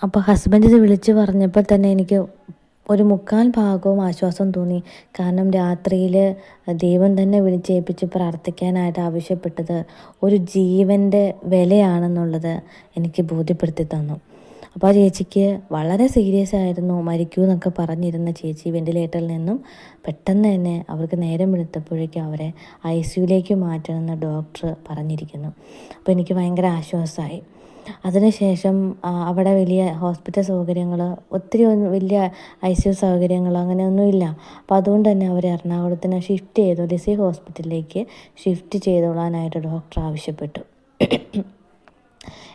അപ്പോൾ ഹസ്ബൻഡ് ഇത് വിളിച്ച് പറഞ്ഞപ്പോൾ തന്നെ എനിക്ക് ഒരു മുക്കാൽ ഭാഗവും ആശ്വാസം തോന്നി. കാരണം രാത്രിയിൽ ദൈവം തന്നെ വിളിച്ചേൽപ്പിച്ച് പ്രാർത്ഥിക്കാനായിട്ട് ആവശ്യപ്പെട്ടത് ഒരു ജീവൻ്റെ വിലയാണെന്നുള്ളത് എനിക്ക് ബോധ്യപ്പെടുത്തി തന്നു. അപ്പോൾ ആ ചേച്ചിക്ക് വളരെ സീരിയസ് ആയിരുന്നു, മരിക്കൂ എന്നൊക്കെ പറഞ്ഞിരുന്ന ചേച്ചി വെന്റിലേറ്ററിൽ നിന്നും പെട്ടെന്ന് തന്നെ അവർക്ക് നേരം വെളുത്തപ്പോഴേക്കും അവരെ ICUലേക്ക് മാറ്റണമെന്ന് ഡോക്ടർ പറഞ്ഞിരിക്കുന്നു. അപ്പോൾ എനിക്ക് ഭയങ്കര ആശ്വാസമായി. അതിനുശേഷം അവിടെ വലിയ ഹോസ്പിറ്റൽ സൗകര്യങ്ങൾ ഒത്തിരി വലിയ ICU സൗകര്യങ്ങൾ അങ്ങനെയൊന്നുമില്ല. അപ്പോൾ അതുകൊണ്ട് തന്നെ അവർ എറണാകുളത്തിന് ഷിഫ്റ്റ് ചെയ്തു, ലിസി ഹോസ്പിറ്റലിലേക്ക് ഷിഫ്റ്റ് ചെയ്തോളാനായിട്ട് ഡോക്ടർ ആവശ്യപ്പെട്ടു.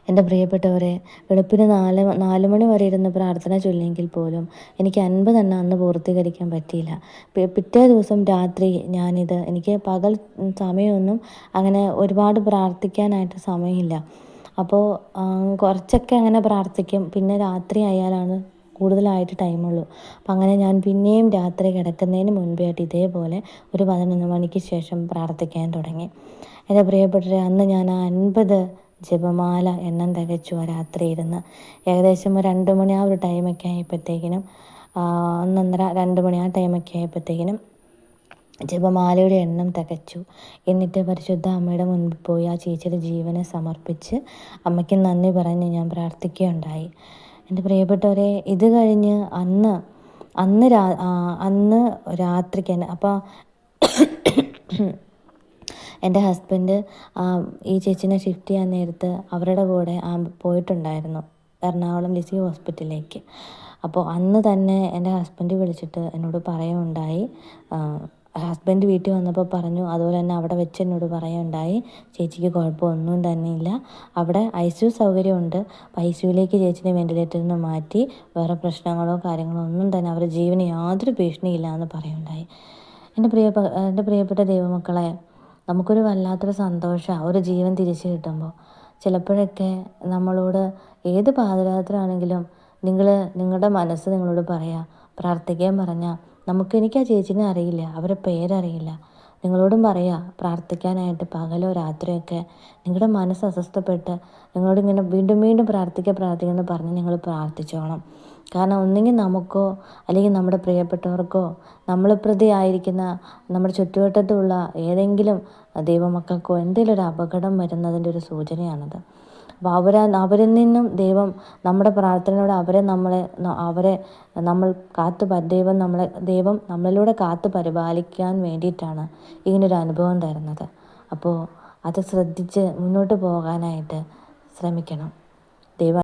എൻ്റെ പ്രിയപ്പെട്ടവരെ, വെളുപ്പിന് 4 മണി വരെ ഇരുന്ന് പ്രാർത്ഥന ചൊല്ലിയെങ്കിൽ പോലും എനിക്ക് 50 എണ്ണം അന്ന് പൂർത്തീകരിക്കാൻ പറ്റിയില്ല. പിറ്റേ ദിവസം രാത്രി എനിക്ക് പകൽ സമയമൊന്നും അങ്ങനെ ഒരുപാട് പ്രാർത്ഥിക്കാനായിട്ട് സമയമില്ല. അപ്പോൾ കുറച്ചൊക്കെ അങ്ങനെ പ്രാർത്ഥിക്കും, പിന്നെ രാത്രി ആയാലാണ് കൂടുതലായിട്ട് ടൈമുള്ളൂ. അപ്പം അങ്ങനെ ഞാൻ പിന്നെയും രാത്രി കിടക്കുന്നതിന് മുൻപേ ആയിട്ട് ഇതേപോലെ ഒരു 11 മണിക്ക് ശേഷം പ്രാർത്ഥിക്കാൻ തുടങ്ങി. എൻ്റെ പ്രിയപ്പെട്ടവരെ, അന്ന് ഞാൻ 50 ജപമാല എണ്ണം തികച്ചു ആ രാത്രി ഇരുന്ന്. ഏകദേശം 2 മണി ആ ഒരു ടൈമൊക്കെ ആയപ്പോഴത്തേക്കിനും 1:30 2 മണി ആ ടൈമൊക്കെ ആയപ്പോഴത്തേക്കിനും ജപമാലയുടെ എണ്ണം തികച്ചു. എന്നിട്ട് പരിശുദ്ധ അമ്മയുടെ മുൻപിൽ പോയി ആ ചേച്ചിയുടെ ജീവനെ സമർപ്പിച്ച് അമ്മയ്ക്ക് നന്ദി പറഞ്ഞ് ഞാൻ പ്രാർത്ഥിക്കുകയുണ്ടായി. എൻ്റെ പ്രിയപ്പെട്ടവരെ, ഇത് കഴിഞ്ഞ് അന്ന് രാത്രിക്ക് തന്നെ അപ്പോൾ എൻ്റെ ഹസ്ബൻഡ് ഈ ചേച്ചിനെ ഷിഫ്റ്റ് ചെയ്യാൻ നേരത്ത് അവരുടെ കൂടെ പോയിട്ടുണ്ടായിരുന്നു എറണാകുളം ലിസി ഹോസ്പിറ്റലിലേക്ക്. അപ്പോൾ അന്ന് തന്നെ എൻ്റെ ഹസ്ബൻഡ് വിളിച്ചിട്ട് എന്നോട് പറയുകയുണ്ടായി. ഹസ്ബൻഡ് വീട്ടിൽ വന്നപ്പോൾ പറഞ്ഞു, അതുപോലെ തന്നെ അവിടെ വെച്ച് എന്നോട് പറയുകയുണ്ടായി, ചേച്ചിക്ക് കുഴപ്പമൊന്നും തന്നെയില്ല, അവിടെ ICU സൗകര്യമുണ്ട്, ICUലേക്ക് ചേച്ചിനെ വെന്റിലേറ്ററിൽ നിന്ന് മാറ്റി, വേറെ പ്രശ്നങ്ങളോ കാര്യങ്ങളോ ഒന്നും തന്നെ അവരുടെ ജീവന് യാതൊരു ഭീഷണിയില്ല എന്ന് പറയുകയുണ്ടായി. എൻ്റെ പ്രിയപ്പെട്ട ദൈവമക്കളെ, നമുക്കൊരു വല്ലാത്തൊരു സന്തോഷമാണ് ഒരു ജീവൻ തിരിച്ചു കിട്ടുമ്പോൾ. ചിലപ്പോഴൊക്കെ നമ്മളോട് ഏത് പാതിരാത്രിയാണെങ്കിലും നിങ്ങളുടെ മനസ്സ് നിങ്ങളോട് പ്രാർത്ഥിക്കാൻ പറഞ്ഞാൽ എനിക്ക് ആ ചേച്ചിനെ അറിയില്ല, അവരുടെ പേരറിയില്ല, നിങ്ങളോടും പ്രാർത്ഥിക്കാനായിട്ട് പകലോ രാത്രിയൊക്കെ നിങ്ങളുടെ മനസ്സ് അസ്വസ്ഥപ്പെട്ട് നിങ്ങളോട് ഇങ്ങനെ വീണ്ടും വീണ്ടും പ്രാർത്ഥിക്കുമെന്ന് പറഞ്ഞ് നിങ്ങൾ പ്രാർത്ഥിച്ചോണം. കാരണം ഒന്നുകിൽ നമുക്കോ അല്ലെങ്കിൽ നമ്മുടെ പ്രിയപ്പെട്ടവർക്കോ നമ്മൾ പ്രതി ആയിരിക്കുന്ന നമ്മുടെ ചുറ്റുവട്ടത്തുള്ള ഏതെങ്കിലും ദൈവമക്കൾക്കോ എന്തെങ്കിലും ഒരു അപകടം വരുന്നതിൻ്റെ ഒരു സൂചനയാണത്. അപ്പോൾ അവരിൽ നിന്നും ദൈവം നമ്മുടെ പ്രാർത്ഥനയോടെ ദൈവം നമ്മളിലൂടെ കാത്തു പരിപാലിക്കാൻ വേണ്ടിയിട്ടാണ് ഇങ്ങനൊരു അനുഭവം തരുന്നത്. അപ്പോൾ അത് ശ്രദ്ധിച്ച് മുന്നോട്ട് പോകാനായിട്ട് ശ്രമിക്കണം. ദൈവം